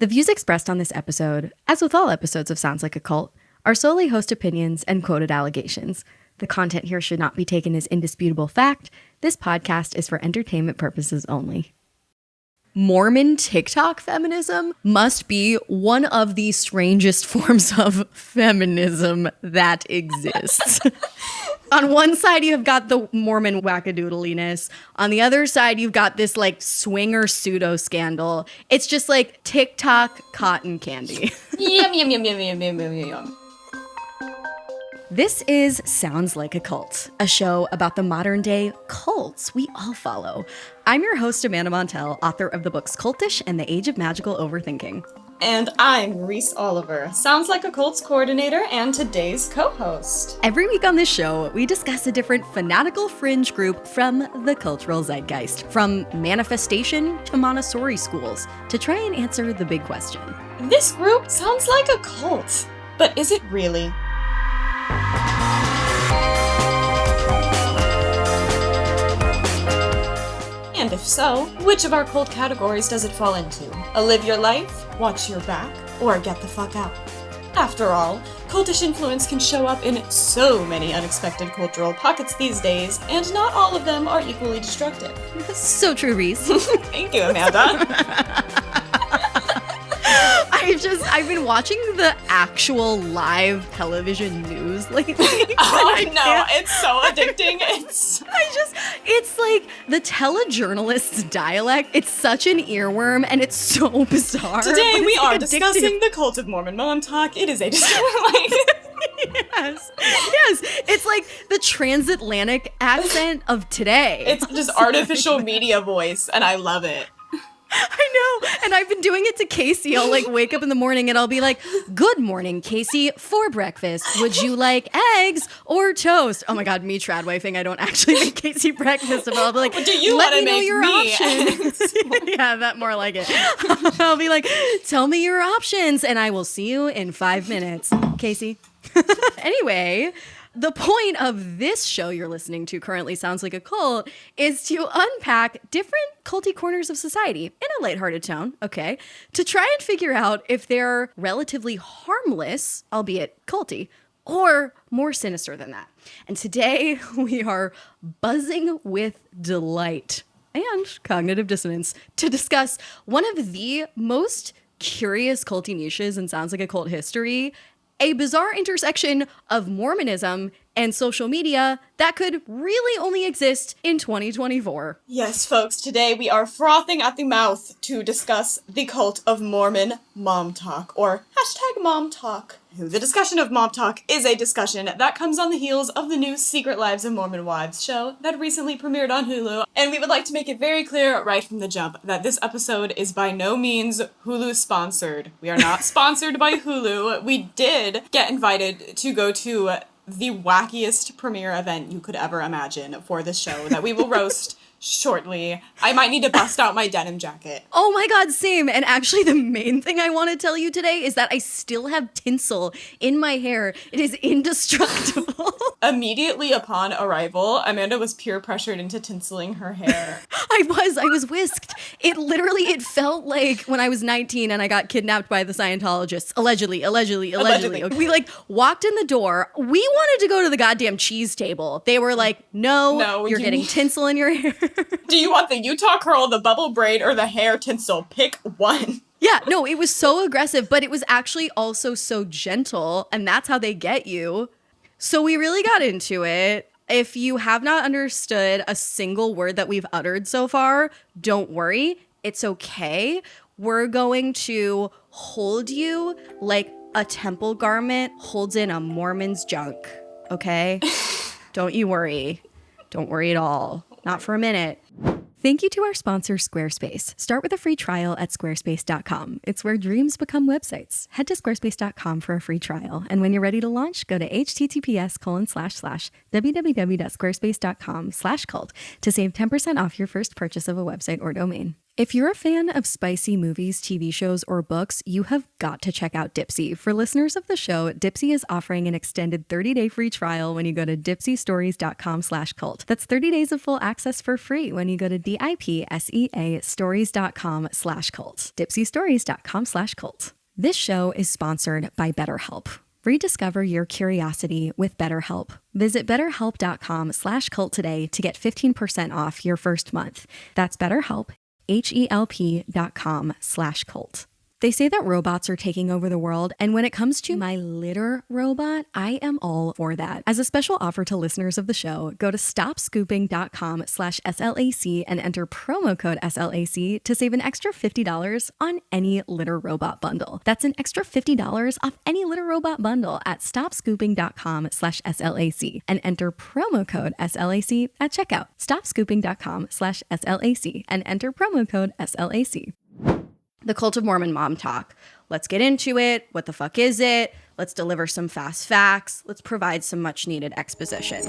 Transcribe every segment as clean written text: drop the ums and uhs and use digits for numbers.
The views expressed on this episode, as with all episodes of Sounds Like a Cult, are solely host opinions and quoted allegations. The content here should not be taken as indisputable fact. This podcast is for entertainment purposes only. Mormon TikTok feminism must be one of the strangest forms of feminism that exists. On one side, you have got the Mormon wackadoodliness. On the other side, you've got this like swinger pseudo scandal. It's just like TikTok cotton candy. Yum, yum, yum, yum, yum, yum, yum, yum. This is Sounds Like a Cult, a show about the modern day cults we all follow. I'm your host, Amanda Montell, author of the books Cultish and The Age of Magical Overthinking. And I'm Reese Oliver, Sounds Like a Cult's coordinator and today's co-host. Every week on this show, we discuss a different fanatical fringe group from the cultural zeitgeist, from manifestation to Montessori schools, to try and answer the big question. This group sounds like a cult, but is it really? And if so, which of our cult categories does it fall into? A live your life, watch your back, or get the fuck out? After all, cultish influence can show up in so many unexpected cultural pockets these days, and not all of them are equally destructive. So true, Reese. Thank you, Amanda. I've been watching the actual live television news lately. Oh no, it's so addicting. It's like the telejournalist's dialect. It's such an earworm and it's so bizarre. Today we are discussing the cult of Mormon Momtok. It is a Yes. It's like the transatlantic accent of today. It's just artificial media voice, and I love it. I know. And I've been doing it to Casey. I'll like wake up in the morning and I'll be like, "Good morning, Casey. For breakfast, would you like eggs or toast?" Oh my God, me tradwifing. I don't actually make Casey breakfast, but I'll be like, "Do you want to make your me options?" Yeah, that more like it. I'll be like, "Tell me your options and I will see you in 5 minutes, Casey." Anyway, the point of this show you're listening to currently, Sounds Like a Cult, is to unpack different culty corners of society in a lighthearted tone, okay, to try and figure out if they're relatively harmless, albeit culty, or more sinister than that. And today we are buzzing with delight and cognitive dissonance to discuss one of the most curious culty niches in Sounds Like a Cult history, a bizarre intersection of Mormonism and social media that could really only exist in 2024. Yes, folks, today we are frothing at the mouth to discuss the cult of Mormon Momtok, or #Momtok. The discussion of Momtok is a discussion that comes on the heels of the new Secret Lives of Mormon Wives show that recently premiered on Hulu, and we would like to make it very clear right from the jump that this episode is by no means Hulu sponsored. We are not sponsored by Hulu. We did get invited to go to the wackiest premiere event you could ever imagine for this show that we will roast shortly. I might need to bust out my denim jacket. Oh my God, same. And actually the main thing I want to tell you today is that I still have tinsel in my hair. It is indestructible. Immediately upon arrival, Amanda was peer pressured into tinseling her hair. I was whisked. It felt like when I was 19 and I got kidnapped by the Scientologists. Allegedly. We like walked in the door. We wanted to go to the goddamn cheese table. They were like, no you're getting tinsel in your hair. Do you want the Utah curl, the bubble braid, or the hair tinsel? Pick one. Yeah, no, it was so aggressive, but it was actually also so gentle, and that's how they get you. So we really got into it. If you have not understood a single word that we've uttered so far, don't worry. It's okay. We're going to hold you like a temple garment holds in a Mormon's junk, okay? Don't you worry. Don't worry at all. Not for a minute. Thank you to our sponsor, Squarespace. Start with a free trial at squarespace.com. It's where dreams become websites. Head to squarespace.com for a free trial. And when you're ready to launch, go to https://www.squarespace.com/cult to save 10% off your first purchase of a website or domain. If you're a fan of spicy movies, TV shows, or books, you have got to check out Dipsea. For listeners of the show, Dipsea is offering an extended 30-day free trial when you go to dipseastories.com/cult. That's 30 days of full access for free when you go to DIPSEA stories.com/cult. dipseastories.com/cult. This show is sponsored by BetterHelp. Rediscover your curiosity with BetterHelp. Visit betterhelp.com/cult today to get 15% off your first month. That's BetterHelp, HELP.com/cult. They say that robots are taking over the world, and when it comes to my litter robot, I am all for that. As a special offer to listeners of the show, go to stopscooping.com/SLAC and enter promo code SLAC to save an extra $50 on any litter robot bundle. That's an extra $50 off any litter robot bundle at stopscooping.com/SLAC and enter promo code SLAC at checkout. Stopscooping.com/SLAC and enter promo code SLAC. The Cult of Mormon Momtok. Let's get into it. What the fuck is it? Let's deliver some fast facts. Let's provide some much needed exposition.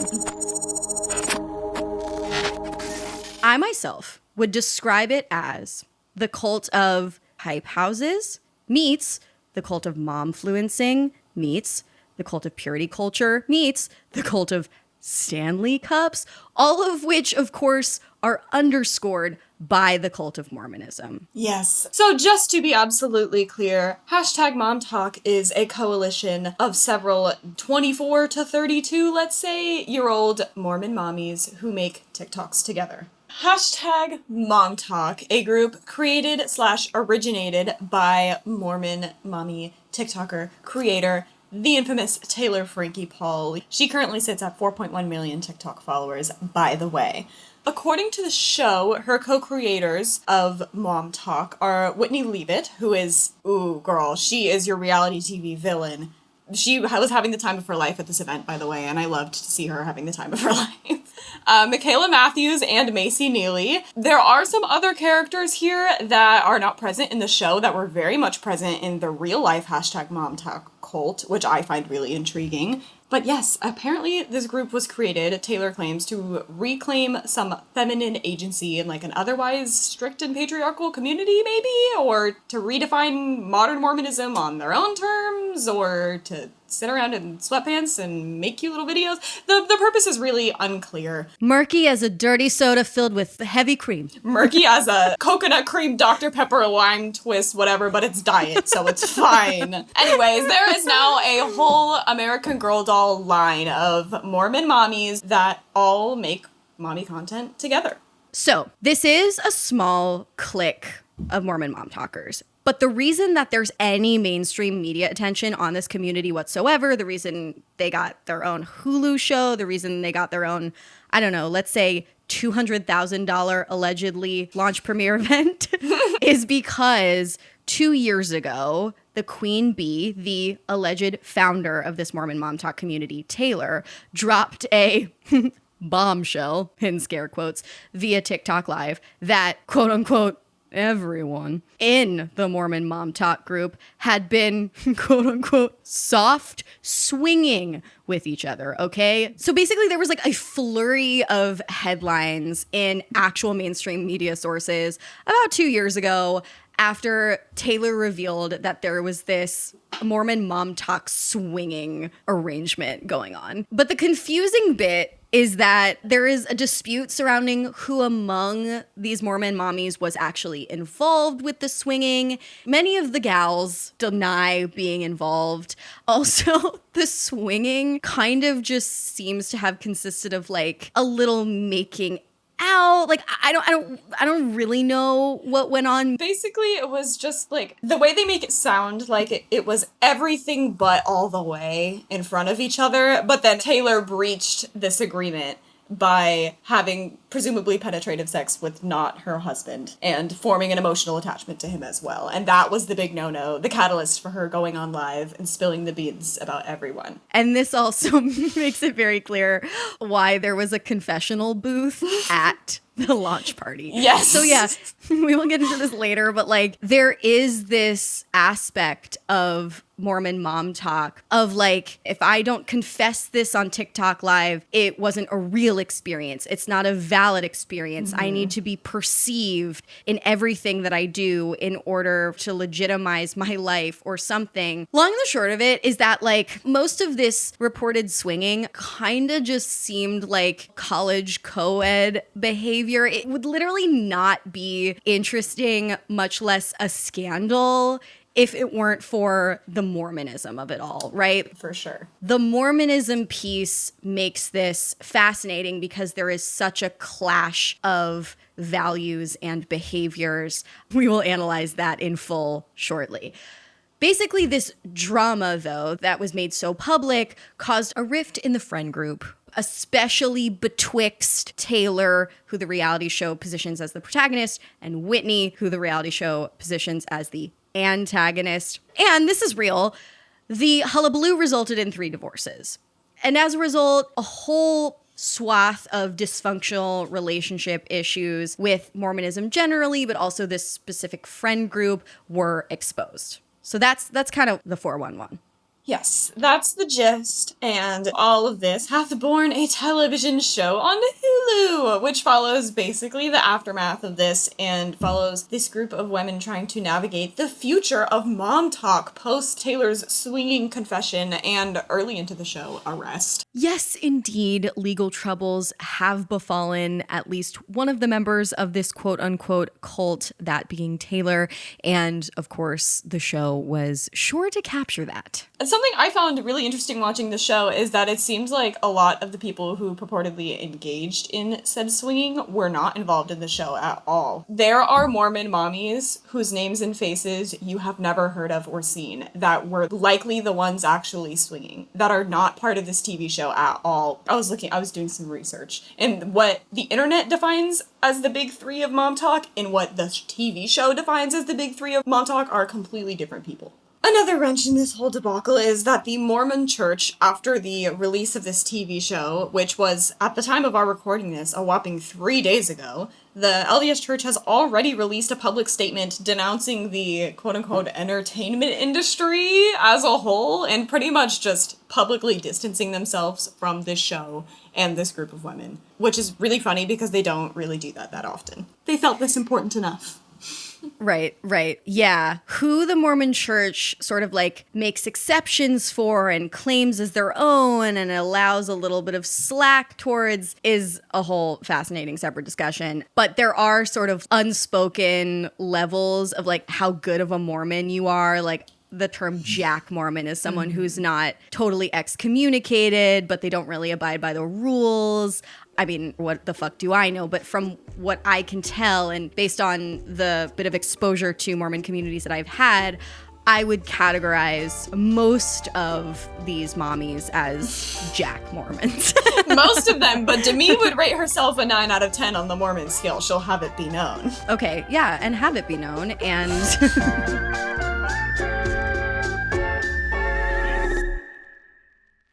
I myself would describe it as the cult of hype houses meets the cult of momfluencing meets the cult of purity culture meets the cult of Stanley Cups, all of which, of course, are underscored by the cult of Mormonism. Yes. So just to be absolutely clear, hashtag Momtok is a coalition of several 24 to 32, let's say, year old Mormon mommies who make TikToks together. Hashtag Momtok, a group created/originated by Mormon mommy TikToker creator, the infamous Taylor Frankie Paul. She currently sits at 4.1 million TikTok followers, by the way. According to the show, her co-creators of Momtok are Whitney Leavitt, who is, ooh, girl, she is your reality TV villain. She was having the time of her life at this event, by the way, and I loved to see her having the time of her life. Michaela Matthews and Macy Neely. There are some other characters here that are not present in the show that were very much present in the real-life hashtag Momtok cult, which I find really intriguing. But yes, apparently this group was created, Taylor claims, to reclaim some feminine agency in like an otherwise strict and patriarchal community, maybe? Or to redefine modern Mormonism on their own terms? Or to sit around in sweatpants and make cute little videos? The purpose is really unclear. Murky as a dirty soda filled with heavy cream. Murky as a coconut cream Dr. Pepper lime twist, whatever, but it's diet, so it's fine. Anyways, there is now a whole American Girl doll line of Mormon mommies that all make mommy content together. So, this is a small clique of Mormon mom talkers. But the reason that there's any mainstream media attention on this community whatsoever, the reason they got their own Hulu show, the reason they got their own, I don't know, let's say $200,000 allegedly launch premiere event is because 2 years ago, the Queen Bee, the alleged founder of this Mormon Mom Talk community, Taylor, dropped a bombshell, in scare quotes, via TikTok Live that, quote unquote, everyone in the Mormon Mom Talk group had been, quote unquote, soft swinging with each other, okay? So basically there was like a flurry of headlines in actual mainstream media sources about 2 years ago after Taylor revealed that there was this Mormon Mom Talk swinging arrangement going on. But the confusing bit is that there is a dispute surrounding who among these Mormon mommies was actually involved with the swinging. Many of the gals deny being involved. Also, the swinging kind of just seems to have consisted of like a little making out. Like, I don't really know what went on. Basically, it was just like the way they make it sound like it was everything but all the way in front of each other. But then Taylor breached this agreement by having presumably penetrative sex with not her husband and forming an emotional attachment to him as well. And that was the big no-no, the catalyst for her going on live and spilling the beans about everyone. And this also makes it very clear why there was a confessional booth at the launch party. Yes. So yeah, we will get into this later, but like there is this aspect of Mormon mom talk of like, if I don't confess this on TikTok live, it wasn't a real experience. It's not a valid experience. I need to be perceived in everything that I do in order to legitimize my life or something. Long and the short of it is that like most of this reported swinging kind of just seemed like college co-ed behavior. It would literally not be interesting, much less a scandal, if it weren't for the Mormonism of it all, right? For sure. The Mormonism piece makes this fascinating because there is such a clash of values and behaviors. We will analyze that in full shortly. Basically, this drama, though, that was made so public caused a rift in the friend group, especially betwixt Taylor, who the reality show positions as the protagonist, and Whitney, who the reality show positions as the antagonist. And this is real. The hullabaloo resulted in 3 divorces. And as a result, a whole swath of dysfunctional relationship issues with Mormonism generally, but also this specific friend group were exposed. So that's kind of the 411. Yes, that's the gist, and all of this hath borne a television show on Hulu, which follows basically the aftermath of this and follows this group of women trying to navigate the future of Momtok post Taylor's swinging confession and early into the show, arrest. Yes, indeed, legal troubles have befallen at least one of the members of this quote-unquote cult, that being Taylor, and of course, the show was sure to capture that. And something I found really interesting watching the show is that it seems like a lot of the people who purportedly engaged in said swinging were not involved in the show at all. There are Mormon mommies whose names and faces you have never heard of or seen that were likely the ones actually swinging, that are not part of this TV show at all. I was doing some research, and what the internet defines as the big 3 of Momtok and what the TV show defines as the big 3 of Momtok are completely different people. Another wrench in this whole debacle is that the Mormon Church, after the release of this TV show, which was, at the time of our recording this, a whopping 3 days ago, the LDS Church has already released a public statement denouncing the quote-unquote entertainment industry as a whole, and pretty much just publicly distancing themselves from this show and this group of women, which is really funny because they don't really do that often. They felt this important enough. Right. Yeah. Who the Mormon Church sort of like makes exceptions for and claims as their own and allows a little bit of slack towards is a whole fascinating separate discussion. But there are sort of unspoken levels of like how good of a Mormon you are. Like the term Jack Mormon is someone who's not totally excommunicated, but they don't really abide by the rules. I mean, what the fuck do I know? But from what I can tell, and based on the bit of exposure to Mormon communities that I've had, I would categorize most of these mommies as Jack Mormons. Most of them, but Demi would rate herself a 9 out of 10 on the Mormon scale. She'll have it be known. Okay, yeah, and have it be known, and...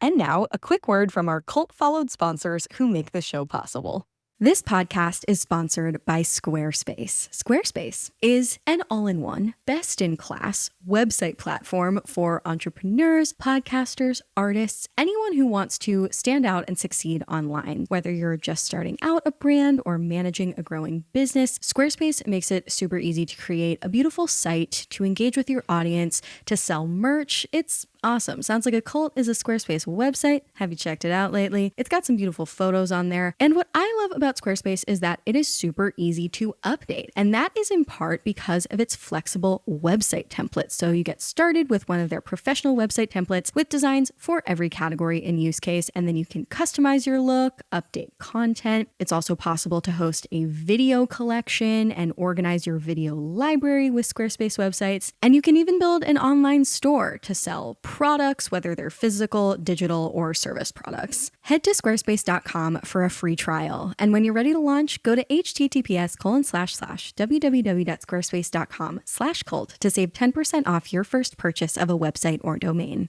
And now, a quick word from our cult-followed sponsors who make the show possible. This podcast is sponsored by Squarespace. Squarespace is an all-in-one, best-in-class website platform for entrepreneurs, podcasters, artists, anyone who wants to stand out and succeed online. Whether you're just starting out a brand or managing a growing business, Squarespace makes it super easy to create a beautiful site, to engage with your audience, to sell merch. It's awesome. Sounds like a cult is a Squarespace website. Have you checked it out lately? It's got some beautiful photos on there. And what I love about Squarespace is that it is super easy to update. And that is in part because of its flexible website templates. So you get started with one of their professional website templates with designs for every category and use case. And then you can customize your look, update content. It's also possible to host a video collection and organize your video library with Squarespace websites. And you can even build an online store to sell products, whether they're physical, digital, or service products. Head to squarespace.com for a free trial. And when you're ready to launch, go to https://www.squarespace.com/cult to save 10% off your first purchase of a website or domain.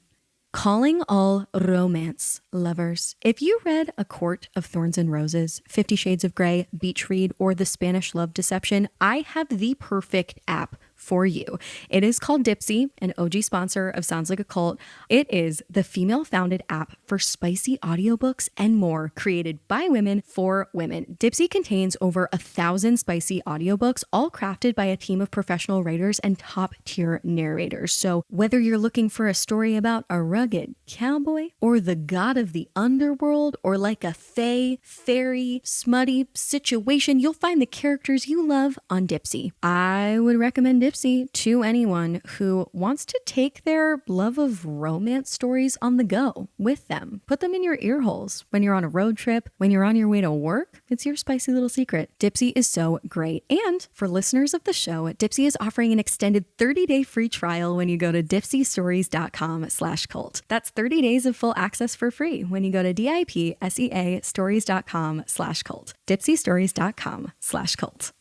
Calling all romance lovers. If you read A Court of Thorns and Roses, 50 Shades of Grey, Beach Read, or The Spanish Love Deception, I have the perfect app for you. It is called Dipsy, an OG sponsor of Sounds Like a Cult. It is the female-founded app for spicy audiobooks and more, created by women for women. Dipsy contains over 1,000 spicy audiobooks, all crafted by a team of professional writers and top-tier narrators. So whether you're looking for a story about a rugged cowboy or the god of the underworld or like a fae, fairy, smutty situation, you'll find the characters you love on Dipsy. I would recommend Dipsy to anyone who wants to take their love of romance stories on the go with them. Put them in your ear holes when you're on a road trip, when you're on your way to work. It's your spicy little secret. Dipsy is so great. And for listeners of the show, Dipsy is offering an extended 30-day free trial when you go to dipsystories.com/cult. That's 30 days of full access for free when you go to DIPSEA stories.com/cult. dipsystories.com/cult.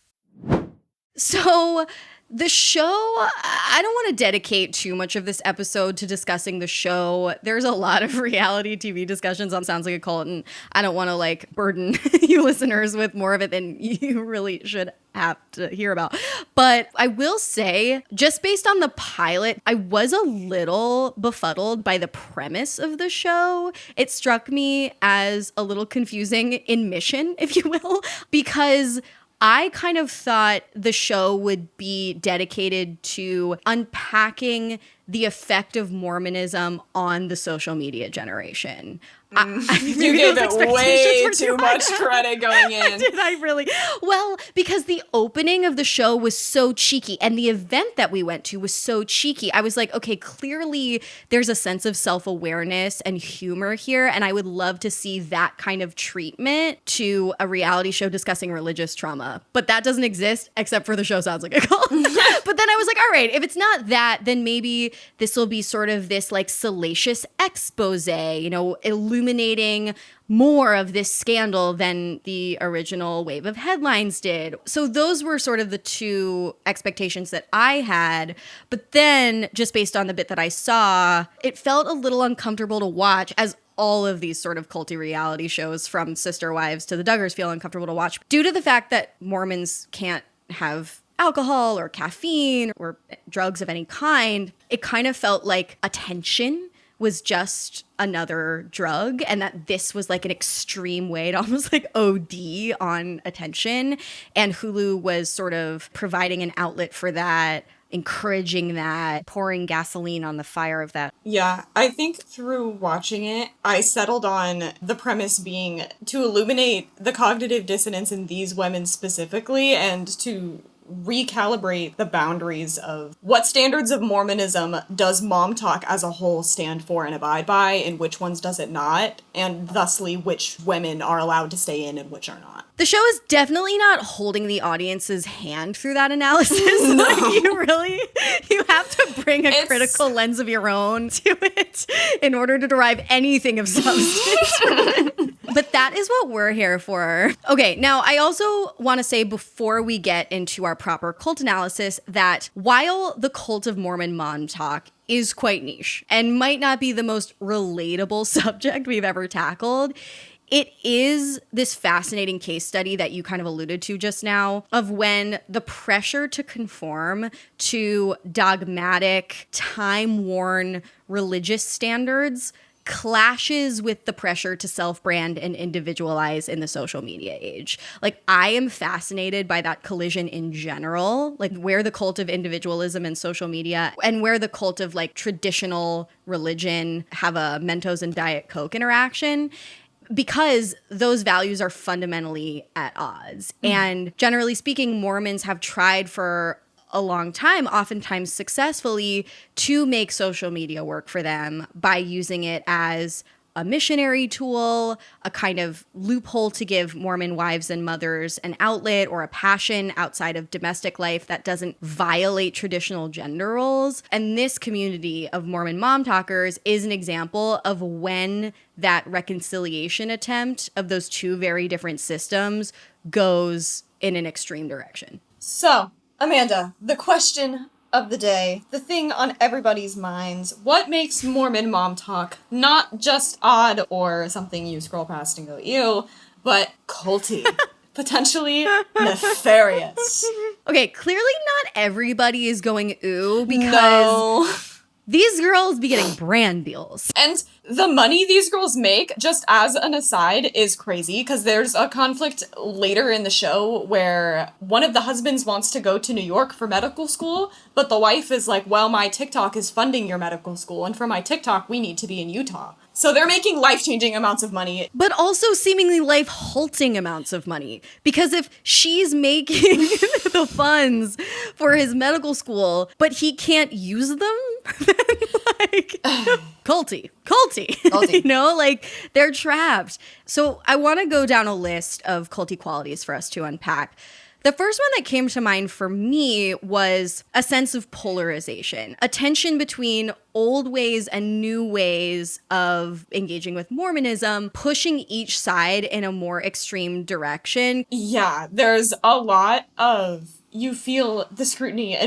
So the show, I don't want to dedicate too much of this episode to discussing the show. There's a lot of reality TV discussions on Sounds Like a Cult, and I don't want to like burden you listeners with more of it than you really should have to hear about. But I will say, just based on the pilot, I was a little befuddled by the premise of the show. It struck me as a little confusing in mission, if you will, because I kind of thought the show would be dedicated to unpacking the effect of Mormonism on the social media generation. You gave it way too much credit going in. Did I really? Well, because the opening of the show was so cheeky and the event that we went to was so cheeky. I was like, okay, clearly there's a sense of self-awareness and humor here, and I would love to see that kind of treatment to a reality show discussing religious trauma. But that doesn't exist except for the show Sounds Like a Cult. But then I was like, all right, if it's not that, then maybe this will be sort of this like salacious expose, illuminating more of this scandal than the original wave of headlines did. So those were sort of the two expectations that I had. But then just based on the bit that I saw, it felt a little uncomfortable to watch, as all of these sort of culty reality shows from Sister Wives to the Duggars feel uncomfortable to watch due to the fact that Mormons can't have alcohol or caffeine or drugs of any kind. It kind of felt like attention was just another drug, and that this was like an extreme way to almost like OD on attention. And Hulu was sort of providing an outlet for that, encouraging that, pouring gasoline on the fire of that. Yeah, I think through watching it, I settled on the premise being to illuminate the cognitive dissonance in these women specifically and to recalibrate the boundaries of what standards of Mormonism does Momtok as a whole stand for and abide by, and which ones does it not, and thusly which women are allowed to stay in and which are not. The show is definitely not holding the audience's hand through that analysis. No. Like you have to bring a critical lens of your own to it in order to derive anything of substance from it. But that is what we're here for. Okay, now I also want to say before we get into our proper cult analysis that while the cult of Mormon Momtok is quite niche and might not be the most relatable subject we've ever tackled, it is this fascinating case study that you kind of alluded to just now of when the pressure to conform to dogmatic, time-worn religious standards clashes with the pressure to self-brand and individualize in the social media age. Like, I am fascinated by that collision in general, like where the cult of individualism and social media and where the cult of like traditional religion have a Mentos and Diet Coke interaction, because those values are fundamentally at odds. And generally speaking, Mormons have tried for a long time, oftentimes successfully, to make social media work for them by using it as a missionary tool, a kind of loophole to give Mormon wives and mothers an outlet or a passion outside of domestic life that doesn't violate traditional gender roles. And this community of Mormon Momtalkers is an example of when that reconciliation attempt of those two very different systems goes in an extreme direction. So, Amanda, the question of the day, the thing on everybody's minds, what makes Mormon Momtok not just odd or something you scroll past and go, ew, but culty? potentially nefarious. Okay, clearly not everybody is going ooh because No. these girls be getting brand deals. And the money these girls make, just as an aside, is crazy because there's a conflict later in the show where one of the husbands wants to go to New York for medical school, but the wife is like, well, my TikTok is funding your medical school, and for my TikTok, we need to be in Utah. So they're making life-changing amounts of money. But also seemingly life-halting amounts of money. Because if she's making the funds for his medical school, but he can't use them, then like, culty. You know, like they're trapped. So I want to go down a list of culty qualities for us to unpack. The first one that came to mind for me was a sense of polarization, a tension between old ways and new ways of engaging with Mormonism, pushing each side in a more extreme direction. Yeah, there's a lot of, you feel the scrutiny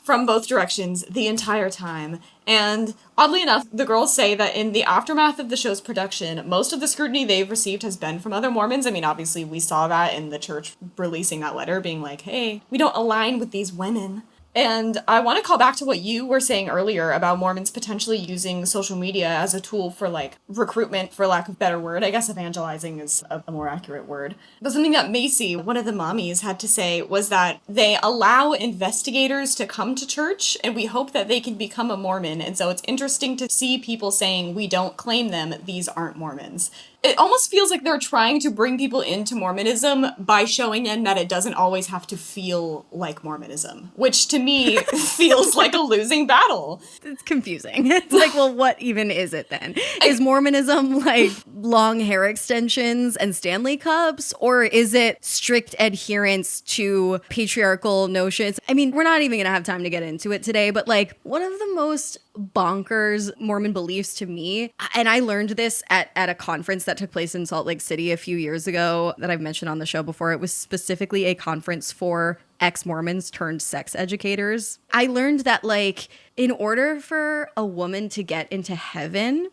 from both directions the entire time. And oddly enough, the girls say that in the aftermath of the show's production, most of the scrutiny they've received has been from other Mormons. I mean, obviously, we saw that in the church releasing that letter, being like, hey, we don't align with these women. And I want to call back to what you were saying earlier about Mormons potentially using social media as a tool for, like, recruitment, for lack of a better word. I guess evangelizing is a more accurate word. But something that Macy, one of the mommies, had to say was that they allow investigators to come to church, and we hope that they can become a Mormon. And so it's interesting to see people saying, we don't claim them, these aren't Mormons. It almost feels like they're trying to bring people into Mormonism by showing them that it doesn't always have to feel like Mormonism, which to me feels like a losing battle. It's confusing. It's like, well, what even is it then? Is Mormonism like long hair extensions and Stanley cups? Or is it strict adherence to patriarchal notions? I mean, we're not even going to have time to get into it today, but like one of the most bonkers Mormon beliefs to me, and I learned this at a conference that took place in Salt Lake City a few years ago that I've mentioned on the show before. It was specifically a conference for ex-Mormons turned sex educators. I learned that like in order for a woman to get into heaven,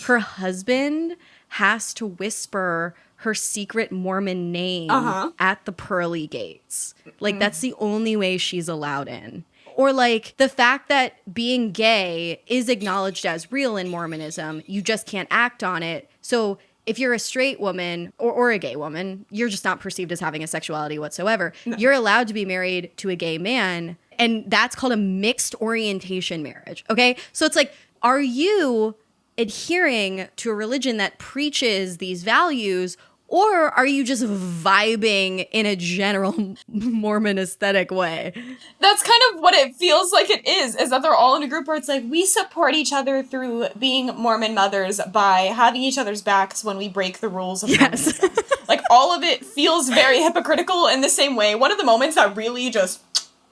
her husband has to whisper her secret Mormon name at the pearly gates. Like that's the only way she's allowed in. Or like the fact that being gay is acknowledged as real in Mormonism, you just can't act on it. So if you're a straight woman or a gay woman, you're just not perceived as having a sexuality whatsoever. No. You're allowed to be married to a gay man, and that's called a mixed orientation marriage, okay? So it's like, are you adhering to a religion that preaches these values, or are you just vibing in a general Mormon aesthetic way? That's kind of what it feels like it is that they're all in a group where it's like, we support each other through being Mormon mothers by having each other's backs when we break the rules of Mormonism. Like, all of it feels very hypocritical in the same way. One of the moments that really just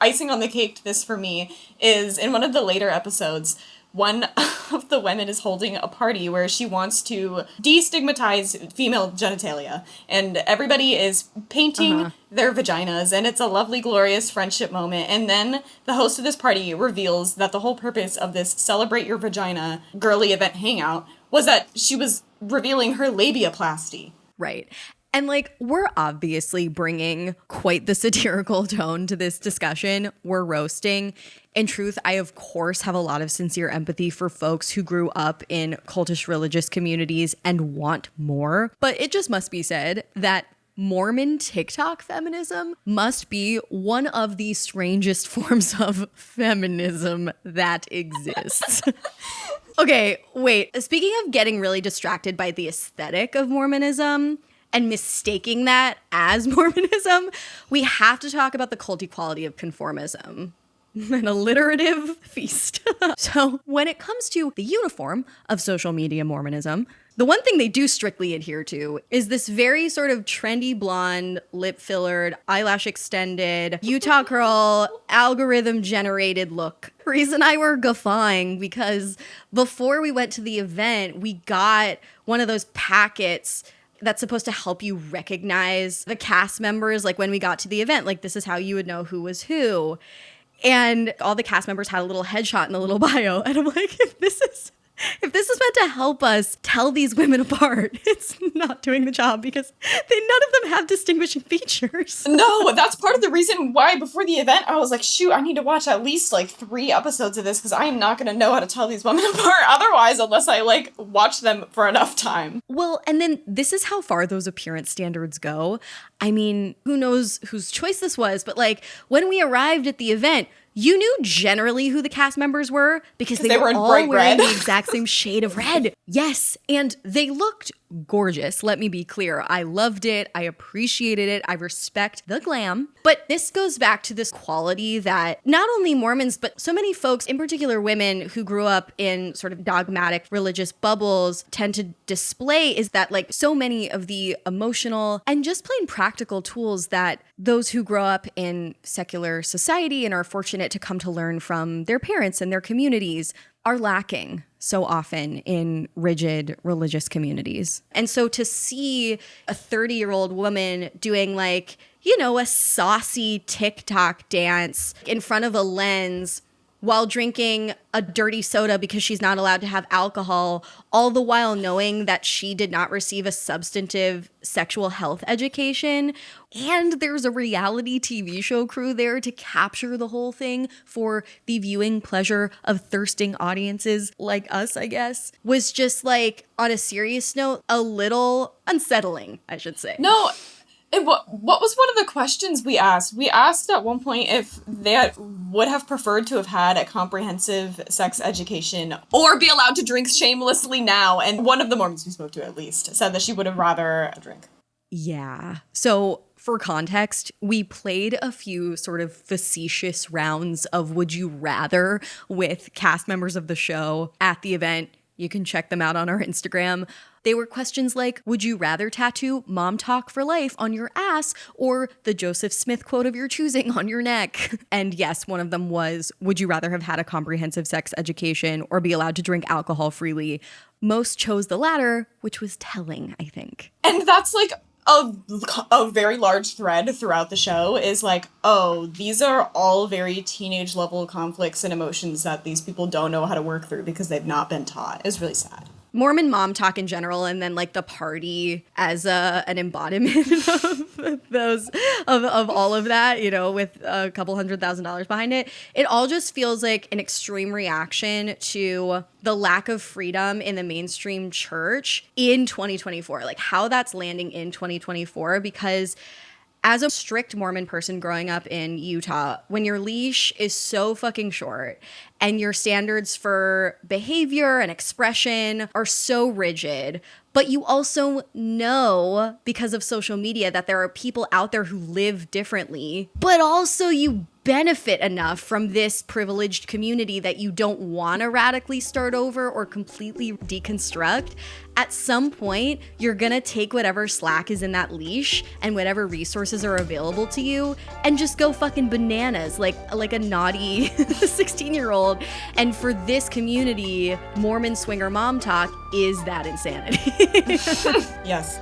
icing on the cake to this for me is in one of the later episodes. One of the women is holding a party where she wants to destigmatize female genitalia, and everybody is painting their vaginas, and it's a lovely, glorious friendship moment. And then the host of this party reveals that the whole purpose of this Celebrate Your Vagina girly event hangout was that she was revealing her labiaplasty. Right. And like, we're obviously bringing quite the satirical tone to this discussion. We're roasting. In truth, I, of course, have a lot of sincere empathy for folks who grew up in cultish religious communities and want more. But it just must be said that Mormon TikTok feminism must be one of the strangest forms of feminism that exists. Okay, wait. Speaking of getting really distracted by the aesthetic of Mormonism, and mistaking that as Mormonism, we have to talk about the culty quality of conformism. An alliterative feast. So when it comes to the uniform of social media Mormonism, the one thing they do strictly adhere to is this very sort of trendy blonde, lip fillered, eyelash extended, Utah curl, algorithm generated look. Reese and I were guffawing because before we went to the event, we got one of those packets that's supposed to help you recognize the cast members. Like when we got to the event, like this is how you would know who was who. And all the cast members had a little headshot in the little bio. And I'm like, this is If this is meant to help us tell these women apart, it's not doing the job because none of them have distinguishing features. No, that's part of the reason why before the event I was like, shoot, I need to watch at least like 3 episodes of this because I am not going to know how to tell these women apart otherwise unless I like watch them for enough time. Well, and then this is how far those appearance standards go. I mean, who knows whose choice this was, but like when we arrived at the event, you knew generally who the cast members were because they were all wearing red. the exact same shade of red. Yes, and they looked gorgeous. Let me be clear. I loved it. I appreciated it. I respect the glam. But this goes back to this quality that not only Mormons, but so many folks, in particular women who grew up in sort of dogmatic religious bubbles tend to display is that like so many of the emotional and just plain practical tools that those who grow up in secular society and are fortunate to come to learn from their parents and their communities are lacking so often in rigid religious communities. And so to see a 30-year-old woman doing like, you know, a saucy TikTok dance in front of a lens while drinking a dirty soda because she's not allowed to have alcohol, all the while knowing that she did not receive a substantive sexual health education. And there's a reality TV show crew there to capture the whole thing for the viewing pleasure of thirsting audiences like us, I guess, was just like, on a serious note, a little unsettling, I should say. No, what was one of the questions we asked? We asked at one point if they would have preferred to have had a comprehensive sex education or be allowed to drink shamelessly now. And one of the Mormons we spoke to, at least, said that she would have rather drink. Yeah. So for context, we played a few sort of facetious rounds of Would You Rather with cast members of the show at the event. You can check them out on our Instagram. They were questions like, would you rather tattoo Momtok for life on your ass or the Joseph Smith quote of your choosing on your neck? And yes, one of them was, would you rather have had a comprehensive sex education or be allowed to drink alcohol freely? Most chose the latter, which was telling, I think. And that's like a very large thread throughout the show is like, oh, these are all very teenage level conflicts and emotions that these people don't know how to work through because they've not been taught. It's really sad. Mormon Momtok in general, and then like the party as an embodiment of all of that, you know, with a couple $100,000 behind it. It all just feels like an extreme reaction to the lack of freedom in the mainstream church in 2024, like how that's landing in 2024, because as a strict Mormon person growing up in Utah, when your leash is so fucking short and your standards for behavior and expression are so rigid, but you also know because of social media that there are people out there who live differently, but also you benefit enough from this privileged community that you don't want to radically start over or completely deconstruct, at some point, you're going to take whatever slack is in that leash and whatever resources are available to you and just go fucking bananas like a naughty 16-year-old. And for this community, Mormon swinger Momtok is that insanity. Yes.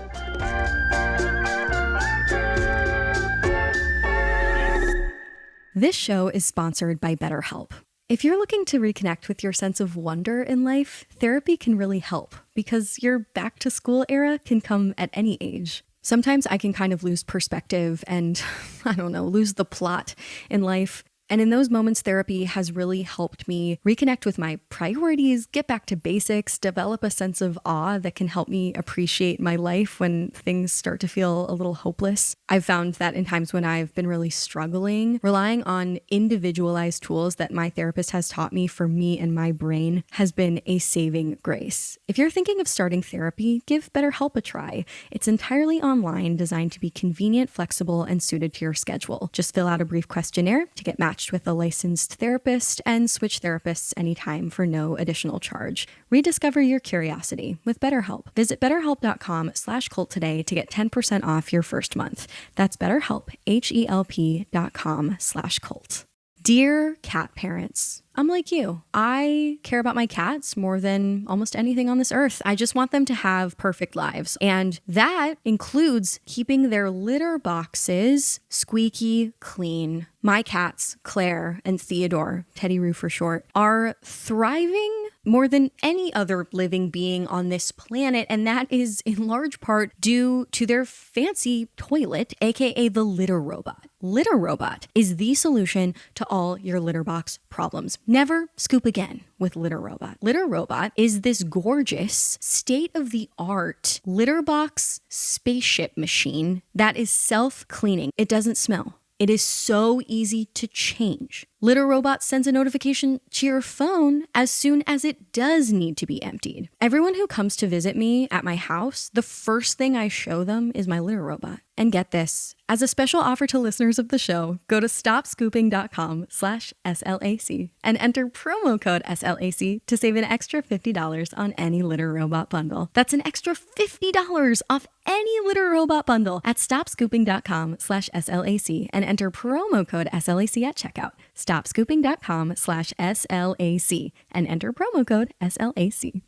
This show is sponsored by BetterHelp. If you're looking to reconnect with your sense of wonder in life, therapy can really help because your back to school era can come at any age. Sometimes I can kind of lose perspective and, I don't know, lose the plot in life. And in those moments, therapy has really helped me reconnect with my priorities, get back to basics, develop a sense of awe that can help me appreciate my life when things start to feel a little hopeless. I've found that in times when I've been really struggling, relying on individualized tools that my therapist has taught me for me and my brain has been a saving grace. If you're thinking of starting therapy, give BetterHelp a try. It's entirely online, designed to be convenient, flexible, and suited to your schedule. Just fill out a brief questionnaire to get matched with a licensed therapist and switch therapists anytime for no additional charge. Rediscover your curiosity with BetterHelp. Visit betterhelp.com/cult today to get 10% off your first month. That's BetterHelp, HELP.com/cult. Dear cat parents, I'm like you. I care about my cats more than almost anything on this earth. I just want them to have perfect lives. And that includes keeping their litter boxes squeaky clean. My cats, Claire and Theodore, Teddy Roo for short, are thriving more than any other living being on this planet, and that is in large part due to their fancy toilet, aka the litter robot. Litter Robot is the solution to all your litter box problems. Never scoop again with Litter Robot. Litter Robot is this gorgeous, state-of-the-art litter box spaceship machine that is self-cleaning. It doesn't smell. It is so easy to change. Litter Robot sends a notification to your phone as soon as it does need to be emptied. Everyone who comes to visit me at my house, the first thing I show them is my Litter Robot. And get this, as a special offer to listeners of the show, go to stopscooping.com/SLAC and enter promo code SLAC to save an extra $50 on any Litter Robot bundle. That's an extra $50 off any Litter Robot bundle at stopscooping.com/SLAC and enter promo code SLAC at checkout. Stopscooping.com/SLAC and enter promo code SLAC.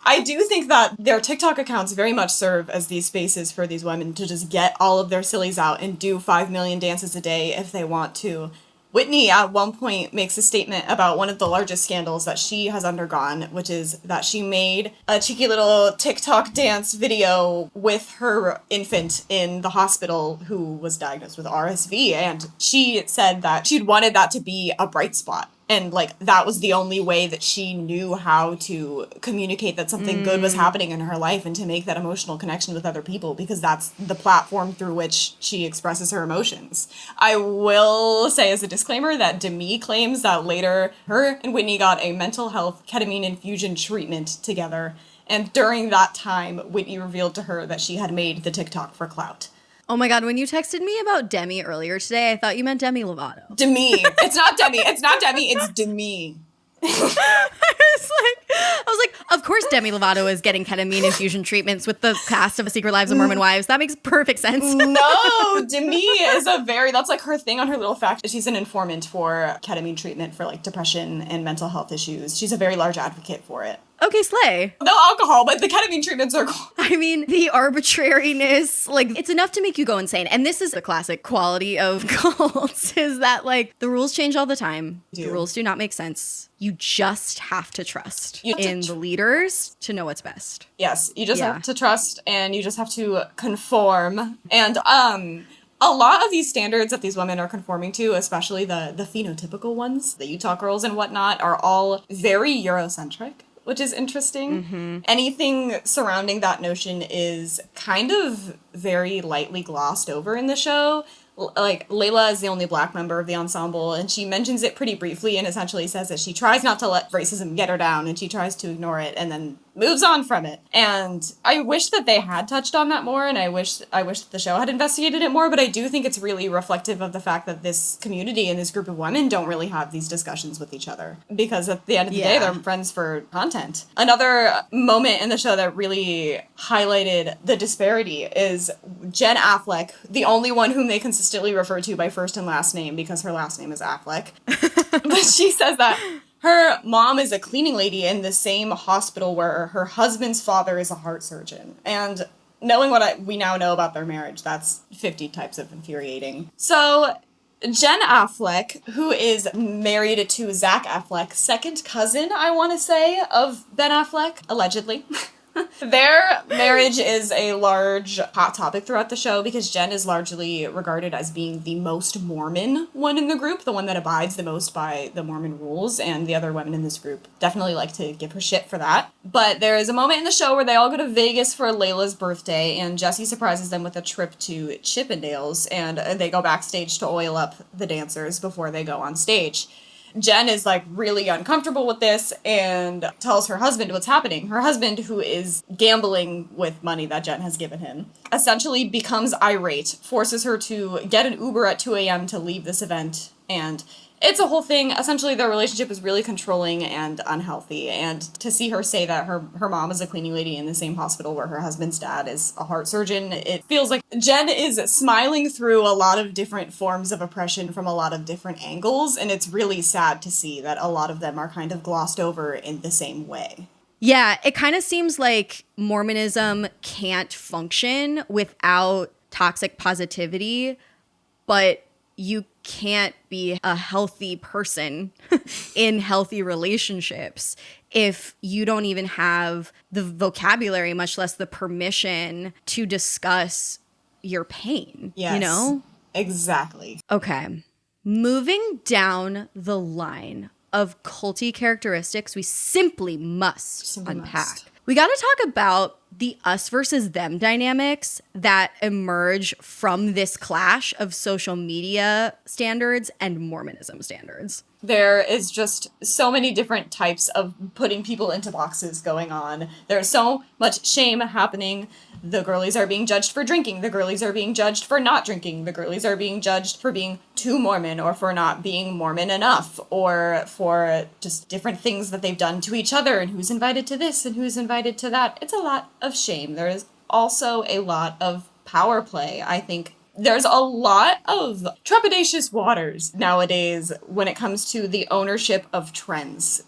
I do think that their TikTok accounts very much serve as these spaces for these women to just get all of their sillies out and do 5 million dances a day if they want to. Whitney at one point makes a statement about one of the largest scandals that she has undergone, which is that she made a cheeky little TikTok dance video with her infant in the hospital who was diagnosed with RSV. And she said that she'd wanted that to be a bright spot. And, like, that was the only way that she knew how to communicate that something good was happening in her life and to make that emotional connection with other people, because that's the platform through which she expresses her emotions. I will say as a disclaimer that Demi claims that later her and Whitney got a mental health ketamine infusion treatment together. And during that time, Whitney revealed to her that she had made the TikTok for clout. Oh my God, when you texted me about Demi earlier today, I thought you meant Demi Lovato. Demi. It's not Demi. It's not Demi. It's Demi. I was like, of course Demi Lovato is getting ketamine infusion treatments with the cast of Secret Lives of Mormon Wives. That makes perfect sense. No, Demi is that's like her thing on her little fact. She's an informant for ketamine treatment for like depression and mental health issues. She's a very large advocate for it. Okay, slay. No alcohol, but the ketamine treatments are cool. I mean, the arbitrariness, like, it's enough to make you go insane. And this is the classic quality of cults, is that, like, the rules change all the time. The rules do not make sense. You just have to trust in the leaders to know what's best. Yes, you just have to trust, and you just have to conform. And, a lot of these standards that these women are conforming to, especially the phenotypical ones, the Utah girls and whatnot, are all very Eurocentric, which is interesting. Mm-hmm. Anything surrounding that notion is kind of very lightly glossed over in the show. Like, Layla is the only black member of the ensemble, and she mentions it pretty briefly and essentially says that she tries not to let racism get her down, and she tries to ignore it, and then moves on from it. And I wish that they had touched on that more, and I wish that the show had investigated it more, but I do think it's really reflective of the fact that this community and this group of women don't really have these discussions with each other. Because at the end of the day, they're friends for content. Another moment in the show that really highlighted the disparity is Jen Affleck, the only one whom they consistently refer to by first and last name because her last name is Affleck. But she says that her mom is a cleaning lady in the same hospital where her husband's father is a heart surgeon. And knowing what we now know about their marriage, that's 50 types of infuriating. So Jen Affleck, who is married to Zach Affleck, second cousin, I want to say, of Ben Affleck, allegedly. Their marriage is a large hot topic throughout the show because Jen is largely regarded as being the most Mormon one in the group, the one that abides the most by the Mormon rules, and the other women in this group definitely like to give her shit for that. But there is a moment in the show where they all go to Vegas for Layla's birthday, and Jesse surprises them with a trip to Chippendales, and they go backstage to oil up the dancers before they go on stage. Jen is, like, really uncomfortable with this and tells her husband what's happening. Her husband, who is gambling with money that Jen has given him, essentially becomes irate, forces her to get an Uber at 2 a.m. to leave this event, and it's a whole thing. Essentially, their relationship is really controlling and unhealthy, and to see her say that her mom is a cleaning lady in the same hospital where her husband's dad is a heart surgeon, it feels like Jen is smiling through a lot of different forms of oppression from a lot of different angles, and it's really sad to see that a lot of them are kind of glossed over in the same way. Yeah, it kind of seems like Mormonism can't function without toxic positivity, but you can't be a healthy person in healthy relationships if you don't even have the vocabulary, much less the permission to discuss your pain, Yes. you know? Exactly. Okay. Moving down the line of culty characteristics we simply must unpack. We got to talk about the us versus them dynamics that emerge from this clash of social media standards and Mormonism standards. There is just so many different types of putting people into boxes going on. There's so much shame happening. The girlies are being judged for drinking. The girlies are being judged for not drinking. The girlies are being judged for being too Mormon or for not being Mormon enough or for just different things that they've done to each other and who's invited to this and who's invited to that. It's a lot of shame. There is also a lot of power play. I think there's a lot of trepidatious waters nowadays when it comes to the ownership of trends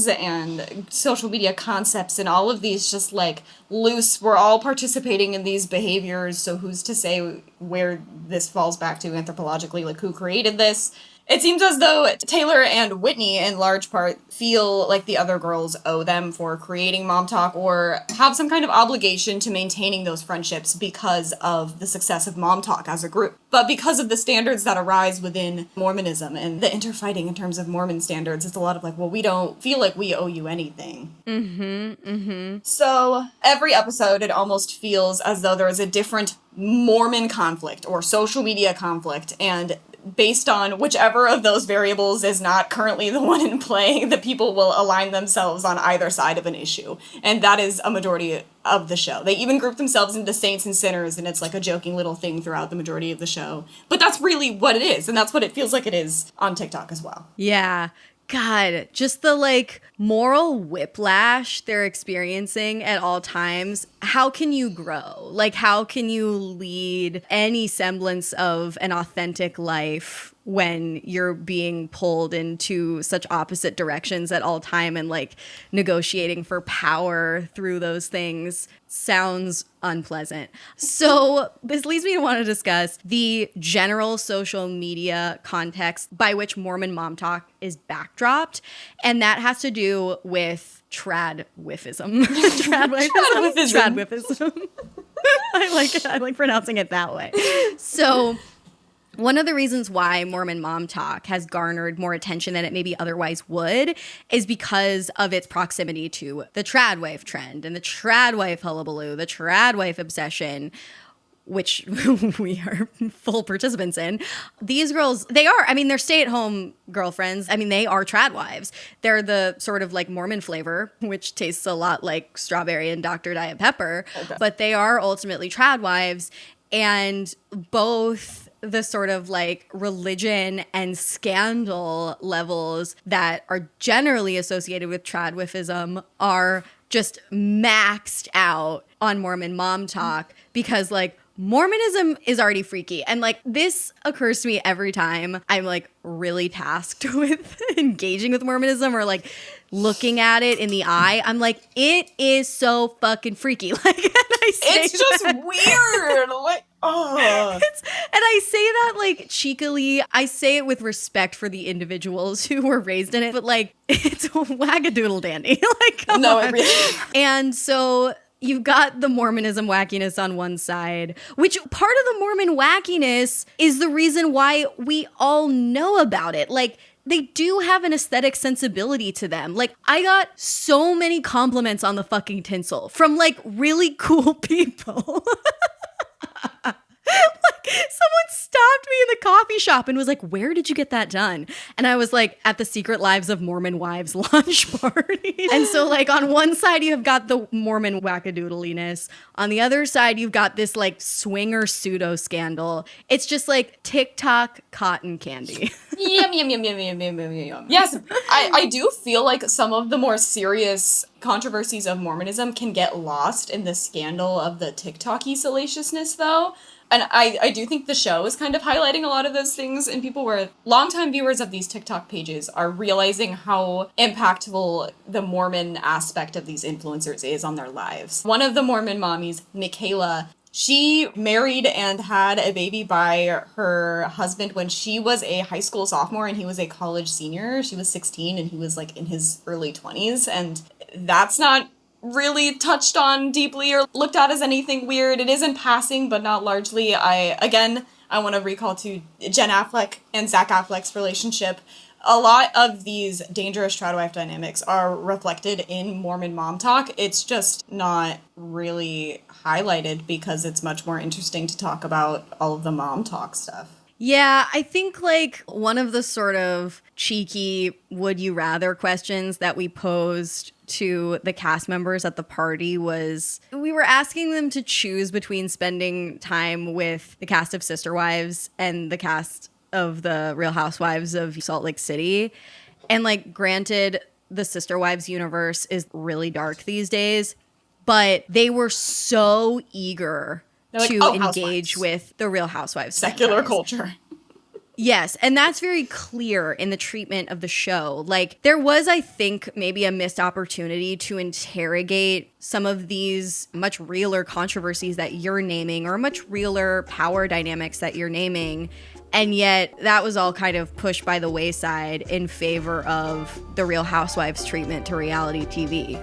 and social media concepts and all of these just like loose, we're all participating in these behaviors, so who's to say where this falls back to anthropologically, like who created this? It seems as though Taylor and Whitney, in large part, feel like the other girls owe them for creating Momtok or have some kind of obligation to maintaining those friendships because of the success of Momtok as a group. But because of the standards that arise within Mormonism and the interfighting in terms of Mormon standards, it's a lot of like, well, we don't feel like we owe you anything. So every episode, it almost feels as though there is a different Mormon conflict or social media conflict, and based on whichever of those variables is not currently the one in play, the people will align themselves on either side of an issue. And that is a majority of the show. They even group themselves into saints and sinners, and it's like a joking little thing throughout the majority of the show. But that's really what it is, and that's what it feels like it is on TikTok as well. Yeah. God, just the like moral whiplash they're experiencing at all times. How can you grow? Like, how can you lead any semblance of an authentic life when you're being pulled into such opposite directions at all time, and like negotiating for power through those things sounds unpleasant. So this leads me to want to discuss the general social media context by which Mormon Momtok is backdropped, and that has to do with tradwiffism. Tradwiffism. I like pronouncing it that way. So one of the reasons why Mormon Momtok has garnered more attention than it maybe otherwise would is because of its proximity to the tradwife trend and the tradwife hullabaloo, the tradwife obsession, which we are full participants in. These girls, they're stay-at-home girlfriends. I mean, they are tradwives. They're the sort of like Mormon flavor, which tastes a lot like strawberry and Dr. Diet Pepper, but they are ultimately tradwives, and both the sort of like religion and scandal levels that are generally associated with tradwiffism are just maxed out on Mormon Momtok because like Mormonism is already freaky. And like this occurs to me every time I'm like really tasked with engaging with Mormonism or like looking at it in the eye. I'm like, it is so fucking freaky. Like, and I say it's just weird. Like, oh. And I say that like cheekily. I say it with respect for the individuals who were raised in it, but like it's wagadoodle dandy. Like, come on. It really. And so you've got the Mormonism wackiness on one side, which part of the Mormon wackiness is the reason why we all know about it. Like, they do have an aesthetic sensibility to them. Like, I got so many compliments on the fucking tinsel from like really cool people. Like, someone stopped me in the coffee shop and was like, "Where did you get that done?" And I was like, "At the Secret Lives of Mormon Wives launch party." And so like on one side you have got the Mormon wackadoodliness. On the other side you've got this like swinger pseudo scandal. It's just like TikTok cotton candy. Yum, yum, yum, yum, yum, yum, yum, yum. Yes, I do feel like some of the more serious controversies of Mormonism can get lost in the scandal of the TikTok-y salaciousness, though. And I do think the show is kind of highlighting a lot of those things, and people were longtime viewers of these TikTok pages are realizing how impactful the Mormon aspect of these influencers is on their lives. One of the Mormon mommies, Michaela, She married and had a baby by her husband when she was a high school sophomore and he was a college senior. She was 16 and he was like in his early 20s. And that's not really touched on deeply or looked at as anything weird. It is in passing, but not largely. I want to recall to Jen Affleck and Zach Affleck's relationship. A lot of these dangerous trout-wife dynamics are reflected in Mormon Momtok. It's just not really highlighted because it's much more interesting to talk about all of the Momtok stuff. Yeah, I think like one of the sort of cheeky would you rather questions that we posed to the cast members at the party was we were asking them to choose between spending time with the cast of Sister Wives and the cast of the Real Housewives of Salt Lake City. And like, granted, the Sister Wives universe is really dark these days, but they were so eager like, to engage Housewives. With the Real Housewives. Secular franchise. culture. Yes, and that's very clear in the treatment of the show. Like, there was, I think, maybe a missed opportunity to interrogate some of these much realer controversies that you're naming or much realer power dynamics that you're naming. And yet that was all kind of pushed by the wayside in favor of the Real Housewives treatment to reality TV,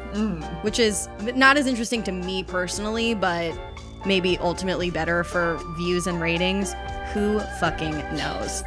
which is not as interesting to me personally, but maybe ultimately better for views and ratings. Who fucking knows?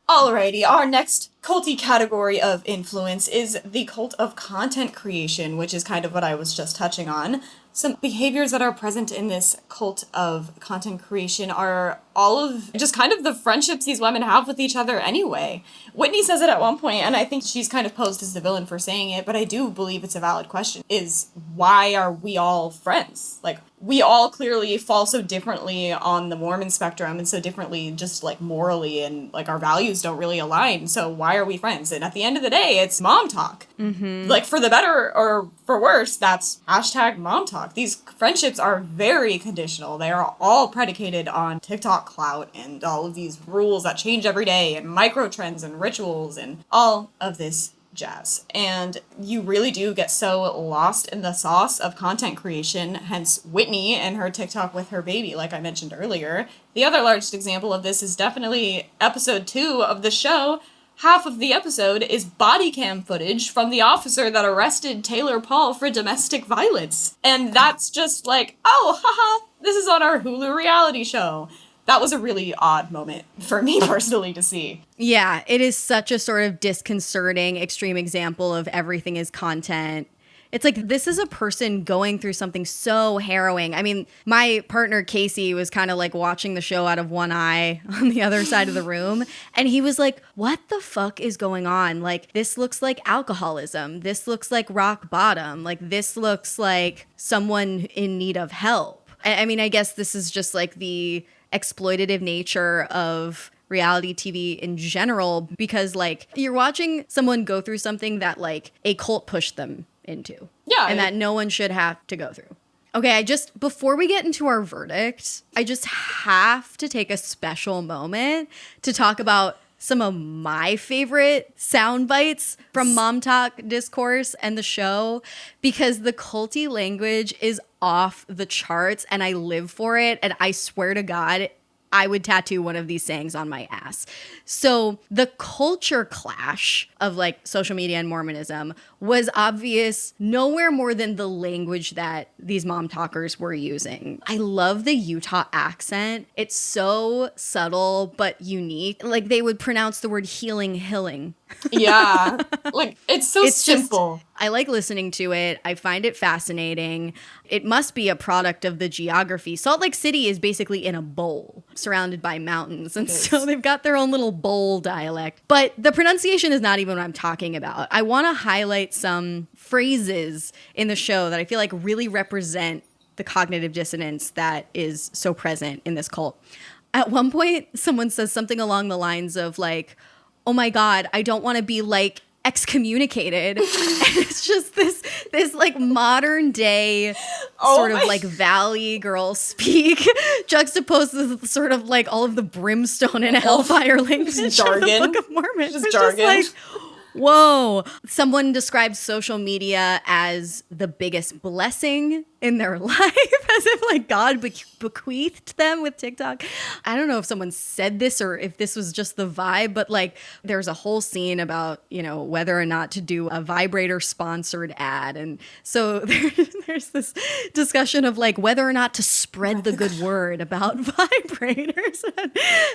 Alrighty, our next culty category of influence is the cult of content creation, which is kind of what I was just touching on. Some behaviors that are present in this cult of content creation are all of just kind of the friendships these women have with each other anyway. Whitney says it at one point, and I think she's kind of posed as the villain for saying it, but I do believe it's a valid question, is why are we all friends? Like, we all clearly fall so differently on the Mormon spectrum and so differently just like morally, and like our values don't really align. So why are we friends? And at the end of the day, it's mom talk. Mm-hmm. Like, for the better or for worse, that's hashtag mom talk. These friendships are very conditional. They are all predicated on TikTok clout and all of these rules that change every day and micro trends and rituals and all of this jazz. And you really do get so lost in the sauce of content creation, hence Whitney and her TikTok with her baby, like I mentioned earlier. The other largest example of this is definitely episode 2 of the show. Half of the episode is body cam footage from the officer that arrested Taylor Paul for domestic violence. And that's just like, oh, haha, this is on our Hulu reality show. That was a really odd moment for me personally to see. Yeah, it is such a sort of disconcerting, extreme example of everything is content. It's like, this is a person going through something so harrowing. I mean, my partner, Casey, was kind of like watching the show out of one eye on the other side of the room. And he was like, what the fuck is going on? Like, this looks like alcoholism. This looks like rock bottom. Like, this looks like someone in need of help. I mean, I guess this is just like the exploitative nature of reality TV in general, because like, you're watching someone go through something that like a cult pushed them into. Yeah. And that no one should have to go through. Okay, before we get into our verdict, I just have to take a special moment to talk about some of my favorite sound bites from Mom Talk discourse and the show, because the culty language is off the charts and I live for it. And I swear to God, I would tattoo one of these sayings on my ass. So the culture clash of like social media and Mormonism was obvious nowhere more than the language that these mom talkers were using. I love the Utah accent. It's so subtle but unique. Like, they would pronounce the word healing, hilling. Yeah. Like, it's so simple. I like listening to it. I find it fascinating. It must be a product of the geography. Salt Lake City is basically in a bowl surrounded by mountains. And so they've got their own little bowl dialect. But the pronunciation is not even what I'm talking about. I want to highlight some phrases in the show that I feel like really represent the cognitive dissonance that is so present in this cult. At one point, someone says something along the lines of like, oh my God, I don't want to be like excommunicated. And it's just this like modern day sort of like Valley girl speak juxtaposed with sort of like all of the brimstone and hellfire language jargon. of the Book of Mormon. Just It's jargon. just like, Whoa. Someone described social media as the biggest blessing in their life, as if like God bequeathed them with TikTok. I don't know if someone said this or if this was just the vibe, but like there's a whole scene about, whether or not to do a vibrator sponsored ad. And so there's this discussion of like whether or not to spread the good word about vibrators.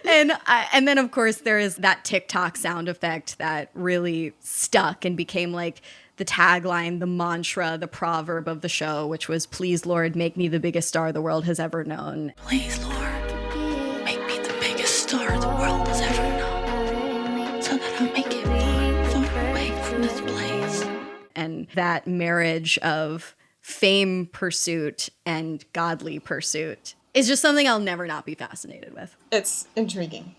And then of course there is that TikTok sound effect that really stuck and became like the tagline, the mantra, the proverb of the show, which was, "Please, Lord, make me the biggest star the world has ever known." Please, Lord, make me the biggest star the world has ever known, so that I may get far away from this place. And that marriage of fame pursuit and godly pursuit is just something I'll never not be fascinated with. It's intriguing.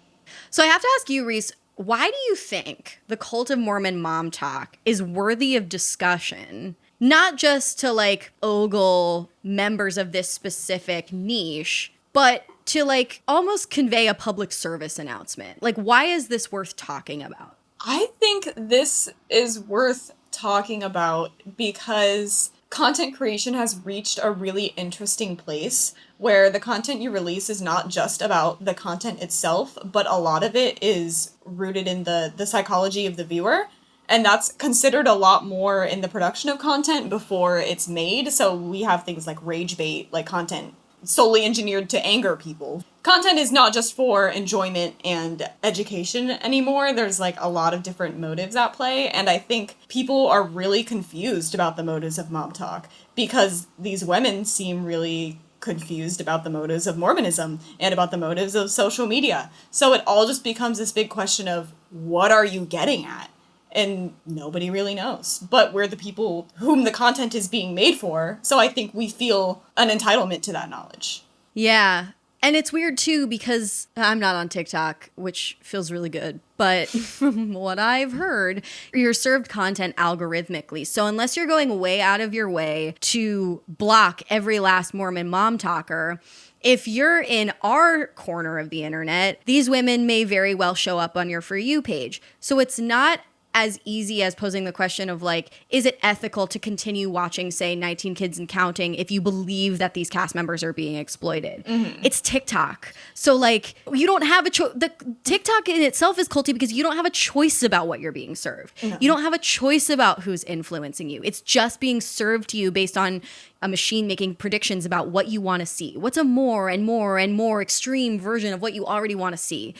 So I have to ask you, Reese, why do you think the Cult of Mormon Momtok is worthy of discussion, not just to like ogle members of this specific niche, but to like almost convey a public service announcement? Like, why is this worth talking about? I think this is worth talking about because content creation has reached a really interesting place where the content you release is not just about the content itself, but a lot of it is rooted in the psychology of the viewer. And that's considered a lot more in the production of content before it's made. So we have things like rage bait, like content solely engineered to anger people. Content is not just for enjoyment and education anymore. There's like a lot of different motives at play. And I think people are really confused about the motives of Momtok because these women seem really confused about the motives of Mormonism and about the motives of social media. So it all just becomes this big question of what are you getting at? And nobody really knows. But we're the people whom the content is being made for. So I think we feel an entitlement to that knowledge. Yeah. And it's weird too because I'm not on TikTok, which feels really good. But from what I've heard, you're served content algorithmically. So unless you're going way out of your way to block every last Mormon mom talker, if you're in our corner of the internet, these women may very well show up on your For You page. So it's not as easy as posing the question of like, is it ethical to continue watching, say, 19 Kids and Counting if you believe that these cast members are being exploited? Mm-hmm. It's TikTok. So like, you don't have a choice. The TikTok in itself is culty because you don't have a choice about what you're being served. No. You don't have a choice about who's influencing you. It's just being served to you based on a machine making predictions about what you want to see. What's a more and more and more extreme version of what you already want to see?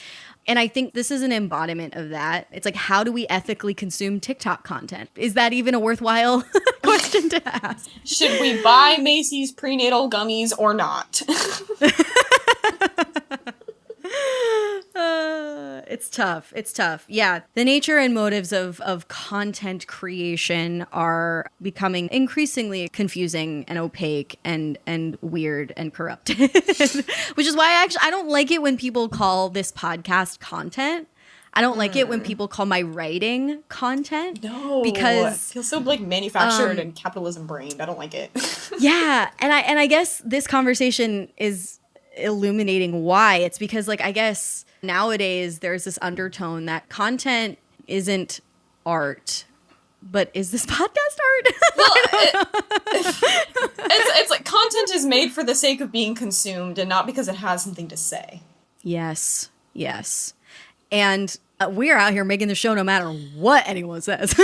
And I think this is an embodiment of that. It's like, how do we ethically consume TikTok content? Is that even a worthwhile question to ask? Should we buy Macy's prenatal gummies or not? It's tough. It's tough. Yeah. The nature and motives of content creation are becoming increasingly confusing and opaque and weird and corrupted, which is why I don't like it when people call this podcast content. I don't like it when people call my writing content. No, because it feels so like manufactured and capitalism brained. I don't like it. Yeah. And I guess this conversation is illuminating why. It's because like, I guess nowadays there's this undertone that content isn't art, but is this podcast art? Well, it's like content is made for the sake of being consumed and not because it has something to say. Yes. And we're out here making the show no matter what anyone says.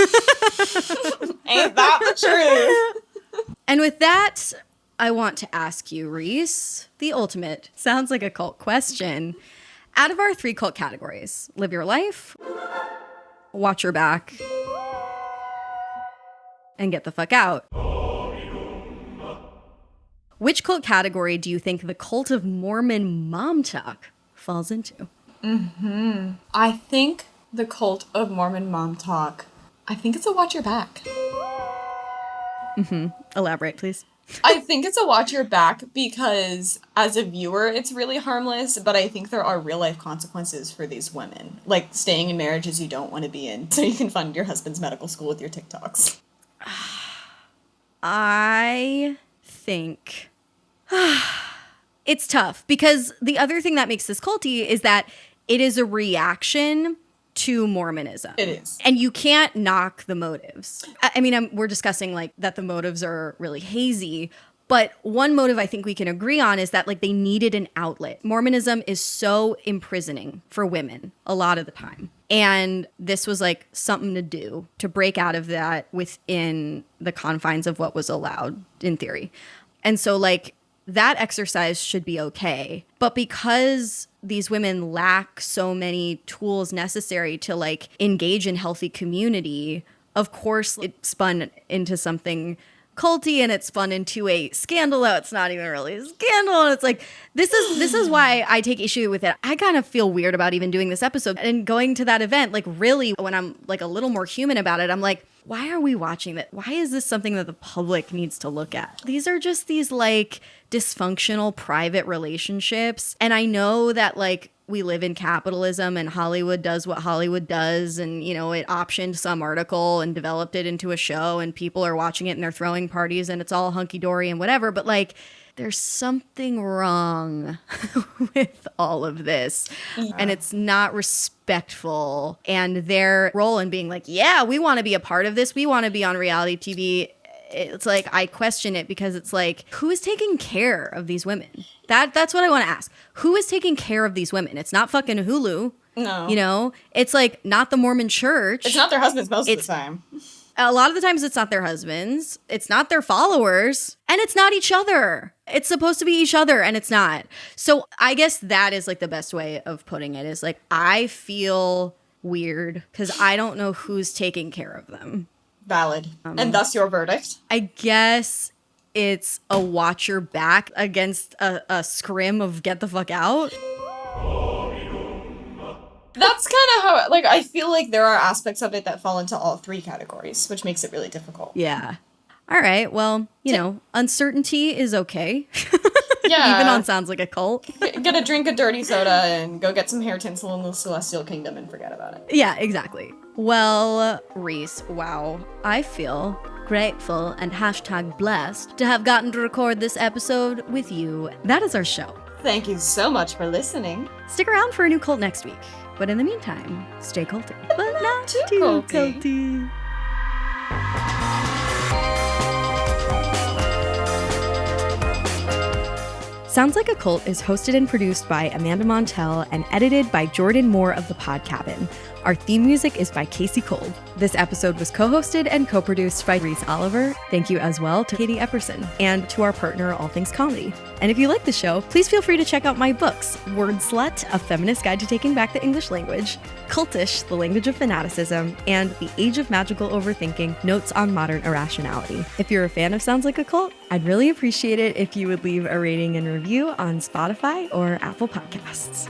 Ain't that the truth? And with that, I want to ask you, Reese, the ultimate, sounds like a cult question. Out of our 3 cult categories, live your life, watch your back, and get the fuck out. Which cult category do you think the Cult of Mormon Momtok falls into? I think the Cult of Mormon Momtok, I think it's a watch your back. Elaborate, please. I think it's a watch your back because as a viewer, it's really harmless, but I think there are real life consequences for these women. Like staying in marriages you don't want to be in so you can fund your husband's medical school with your TikToks. I think it's tough because the other thing that makes this culty is that it is a reaction to Mormonism. It is. And you can't knock the motives. I mean, we're discussing like that the motives are really hazy. But one motive I think we can agree on is that like they needed an outlet. Mormonism is so imprisoning for women a lot of the time. And this was like something to do to break out of that within the confines of what was allowed in theory. And so like that exercise should be okay. But because these women lack so many tools necessary to like engage in healthy community, of course it spun into something culty and it spun into a scandal. It's not even really a scandal. And it's like, this is why I take issue with it. I kind of feel weird about even doing this episode and going to that event. Like really, when I'm like a little more human about it, I'm like, why are we watching that? Why is this something that the public needs to look at? These are just these like dysfunctional private relationships. And I know that like we live in capitalism and Hollywood does what Hollywood does. And, you know, it optioned some article and developed it into a show and people are watching it and they're throwing parties and it's all hunky dory and whatever. But like, there's something wrong with all of this. Yeah. And it's not respectful. And their role in being like, yeah, we want to be a part of this. We want to be on reality TV. It's like, I question it because it's like, who is taking care of these women? That's what I want to ask. Who is taking care of these women? It's not fucking Hulu. No. You know, it's like not the Mormon church. It's not their husbands most of the time. A lot of the times it's not their husbands. It's not their followers. And it's not each other. It's supposed to be each other and it's not. So I guess that is like the best way of putting it is like, I feel weird because I don't know who's taking care of them. Valid. And thus your verdict? I guess it's a watch your back against a scrim of get the fuck out. That's kind of how, like, I feel like there are aspects of it that fall into all three categories, which makes it really difficult. Yeah. All right. Well, you know, uncertainty is okay. Yeah. Even on Sounds Like a Cult. Gonna drink a dirty soda and go get some hair tinsel in the Celestial Kingdom and forget about it. Yeah, exactly. Well, Reese, wow. I feel grateful and #blessed to have gotten to record this episode with you. That is our show. Thank you so much for listening. Stick around for a new cult next week. But in the meantime, stay culty. But not too culty. Sounds Like a Cult is hosted and produced by Amanda Montel and edited by Jordan Moore of The Pod Cabin. Our theme music is by Casey Kolb. This episode was co-hosted and co-produced by Reese Oliver. Thank you as well to Katie Epperson and to our partner, All Things Comedy. And if you like the show, please feel free to check out my books, Word Slut, A Feminist Guide to Taking Back the English Language, Cultish, The Language of Fanaticism, and The Age of Magical Overthinking, Notes on Modern Irrationality. If you're a fan of Sounds Like a Cult, I'd really appreciate it if you would leave a rating and review on Spotify or Apple Podcasts.